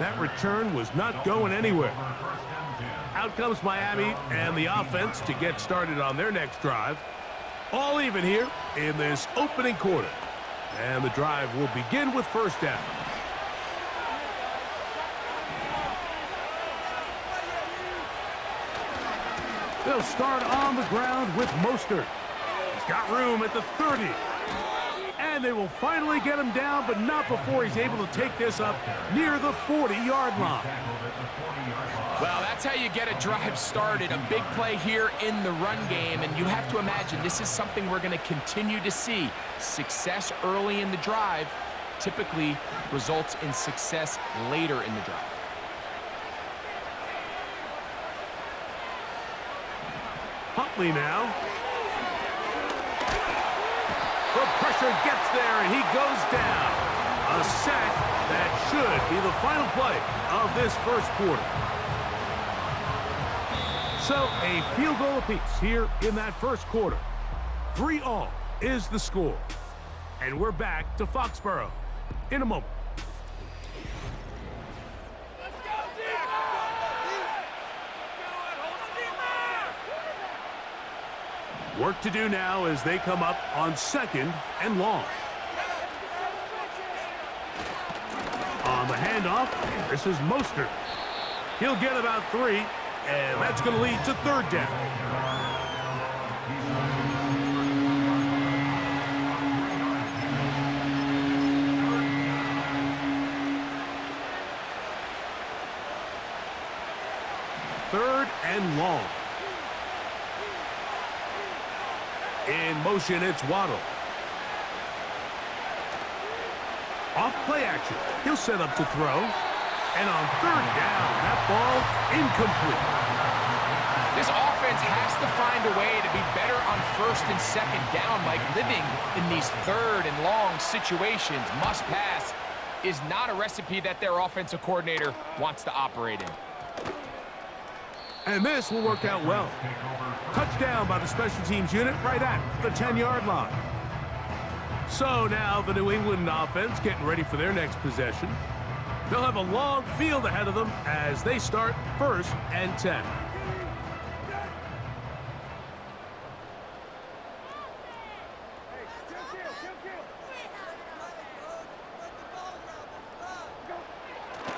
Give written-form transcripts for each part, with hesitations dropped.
That return was not going anywhere. Out comes Miami and the offense to get started on their next drive. All even here in this opening quarter. And the drive will begin with first down. They'll start on the ground with Mostert. He's got room at the 30. And they will finally get him down, but not before he's able to take this up near the 40-yard line. Well, that's how you get a drive started. A big play here in the run game, and you have to imagine this is something we're going to continue to see. Success early in the drive typically results in success later in the drive. Huntley now. The pressure gets there, and he goes down. A sack that should be the final play of this first quarter. So a field goal apiece here in that first quarter. 3-all is the score. And we're back to Foxborough in a moment. Work to do now as they come up on 2nd and long. On the handoff, this is Mostert. He'll get about 3, and that's going to lead to 3rd down. Third and long. In motion, it's Waddle. Off play action. He'll set up to throw. And on 3rd down, that ball incomplete. This offense has to find a way to be better on 1st and 2nd down, Mike. Living in these 3rd and long situations, must pass, is not a recipe that their offensive coordinator wants to operate in. And this will work out well. Touchdown by the special teams unit right at the 10-yard line. So now the New England offense getting ready for their next possession. They'll have a long field ahead of them as they start 1st and 10.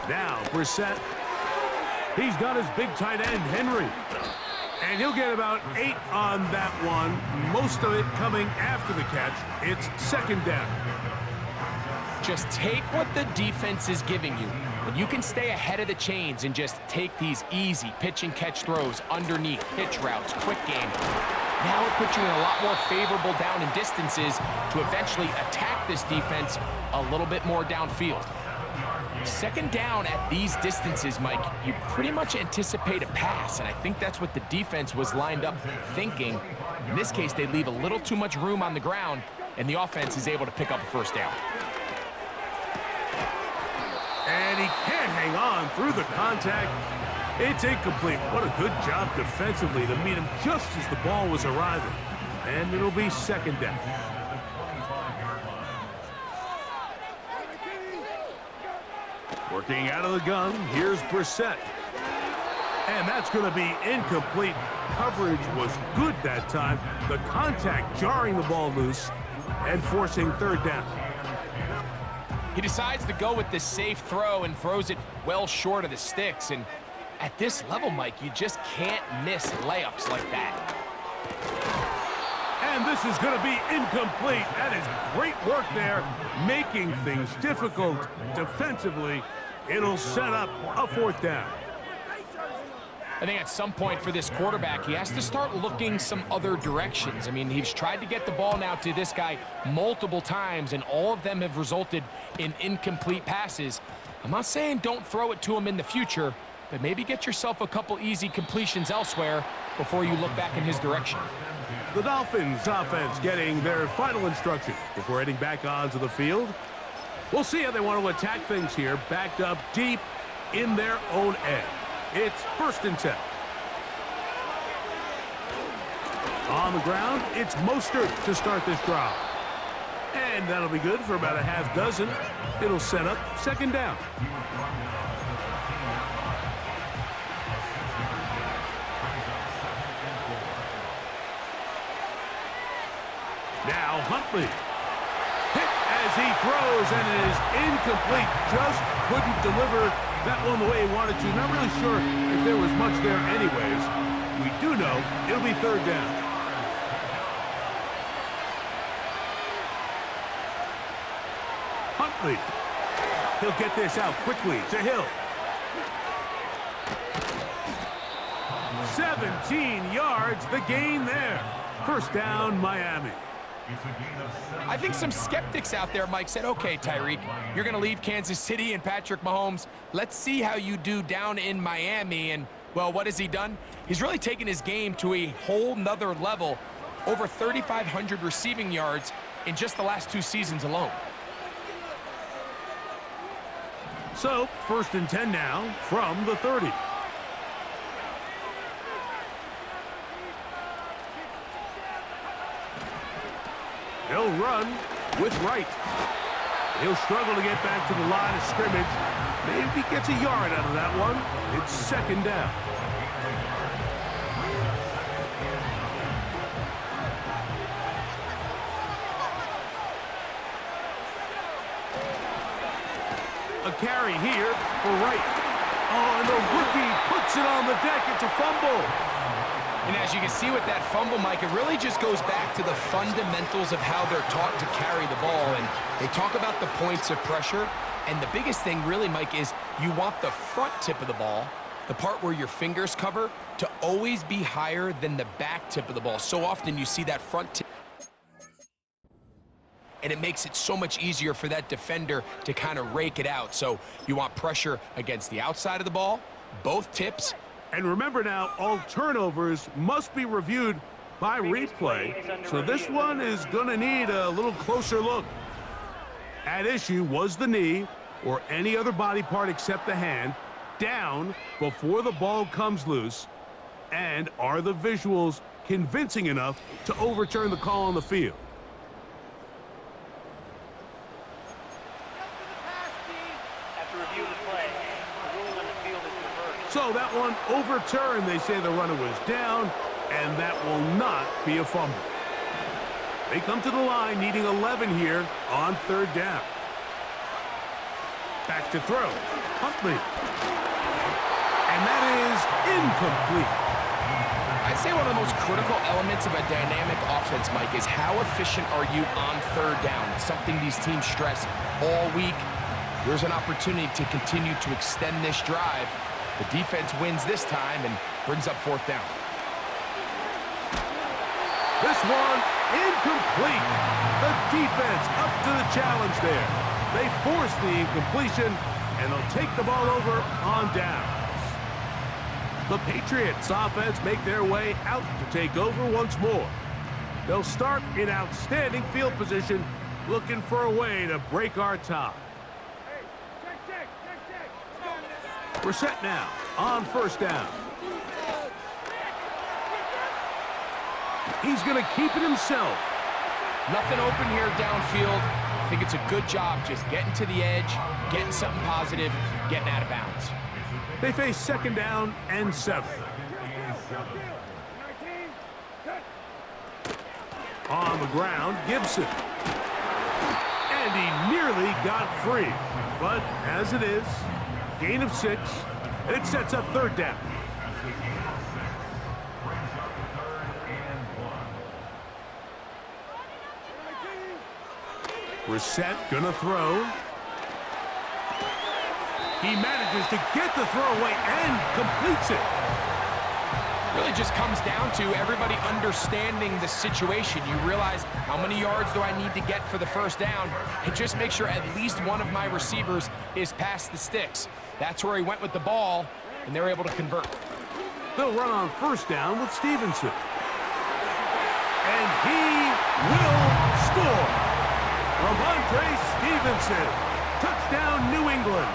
Now Brissett. He's got his big tight end, Henry. And he'll get about 8 on that one, most of it coming after the catch. It's 2nd down. Just take what the defense is giving you. When you can stay ahead of the chains and just take these easy pitch and catch throws underneath, hitch routes, quick game, now it puts you in a lot more favorable down and distances to eventually attack this defense a little bit more downfield. 2nd down at these distances, Mike, you pretty much anticipate a pass, and I think that's what the defense was lined up thinking. In this case, they leave a little too much room on the ground, and the offense is able to pick up a 1st down. And he can't hang on through the contact. It's incomplete. What a good job defensively to meet him just as the ball was arriving. And it'll be 2nd down. Working out of the gun, here's Brissett. And that's going to be incomplete. Coverage was good that time. The contact jarring the ball loose and forcing 3rd down. He decides to go with this safe throw and throws it well short of the sticks. And at this level, Mike, you just can't miss layups like that. And this is going to be incomplete. That is great work there, making things difficult defensively. It'll set up a 4th down. I think at some point for this quarterback, he has to start looking some other directions. I mean, he's tried to get the ball now to this guy multiple times, and all of them have resulted in incomplete passes. I'm not saying don't throw it to him in the future, but maybe get yourself a couple easy completions elsewhere before you look back in his direction. The Dolphins offense getting their final instructions before heading back onto the field. We'll see how they want to attack things here, backed up deep in their own end. It's 1st and 10. On the ground, it's Mostert to start this drive. And that'll be good for about a half dozen. It'll set up 2nd down. Now Huntley. Hit as he throws, and it is incomplete. Just couldn't deliver that one the way he wanted to. Not really sure if there was much there anyways. We do know it'll be third down. Huntley. He'll get this out quickly to Hill. 17 yards, the gain there. First down, Miami. I think some skeptics out there, Mike, said, okay, Tyreek, you're going to leave Kansas City and Patrick Mahomes. Let's see how you do down in Miami. And, well, what has he done? He's really taken his game to a whole nother level. Over 3,500 receiving yards in just the last 2 seasons alone. So, first and 10 now from the 30. He'll run with Wright. He'll struggle to get back to the line of scrimmage. Maybe gets a yard out of that one. It's second down. A carry here for Wright. Oh, and the rookie puts it on the deck. It's a fumble. And as you can see with that fumble, Mike, it really just goes back to the fundamentals of how they're taught to carry the ball. And they talk about the points of pressure. And the biggest thing really, Mike, is you want the front tip of the ball, the part where your fingers cover, to always be higher than the back tip of the ball. So often you see that front tip, and it makes it so much easier for that defender to kind of rake it out. So you want pressure against the outside of the ball, both tips. And remember now, all turnovers must be reviewed by replay. So this one is going to need a little closer look. At issue was the knee or any other body part except the hand down before the ball comes loose. And are the visuals convincing enough to overturn the call on the field? So that one overturned. They say the runner was down, and that will not be a fumble. They come to the line needing 11 here on third down. Back to throw. Huntley. And that is incomplete. I'd say one of the most critical elements of a dynamic offense, Mike, is how efficient are you on third down? It's something these teams stress all week. There's an opportunity to continue to extend this drive. The defense wins this time and brings up fourth down. This one incomplete. The defense up to the challenge there. They force the incompletion, and they'll take the ball over on downs. The Patriots offense make their way out to take over once more. They'll start in outstanding field position, looking for a way to break our tie. We're set now on first down. He's going to keep it himself. Nothing open here downfield. I think it's a good job just getting to the edge, getting something positive, getting out of bounds. They face second down and 7. On the ground, Gibson. And he nearly got free. But as it is, gain of 6, and it sets up third down. Brissett gonna throw. He manages to get the throw away and completes it. Really just comes down to everybody understanding the situation. You realize how many yards do I need to get for the first down, and just make sure at least one of my receivers is past the sticks. That's where he went with the ball, and they're able to convert. They'll run on first down with Stevenson. And he will score. Ramondre Stevenson. Touchdown, New England.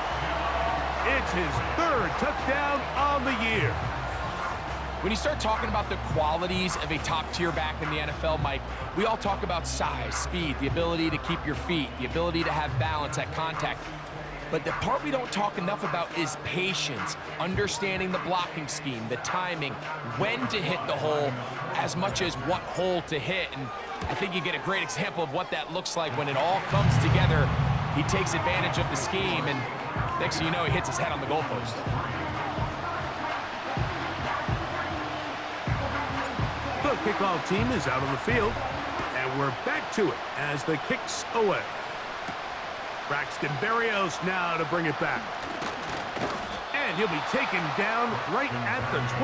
It's his 3rd touchdown on the year. When you start talking about the qualities of a top-tier back in the NFL, Mike, we all talk about size, speed, the ability to keep your feet, the ability to have balance at contact. But the part we don't talk enough about is patience, understanding the blocking scheme, the timing, when to hit the hole, as much as what hole to hit. And I think you get a great example of what that looks like when it all comes together. He takes advantage of the scheme, and next thing you know, he hits his head on the goalpost. The kickoff team is out on the field, and we're back to it as the kick's away. Braxton Berrios now to bring it back. And he'll be taken down right at the 20.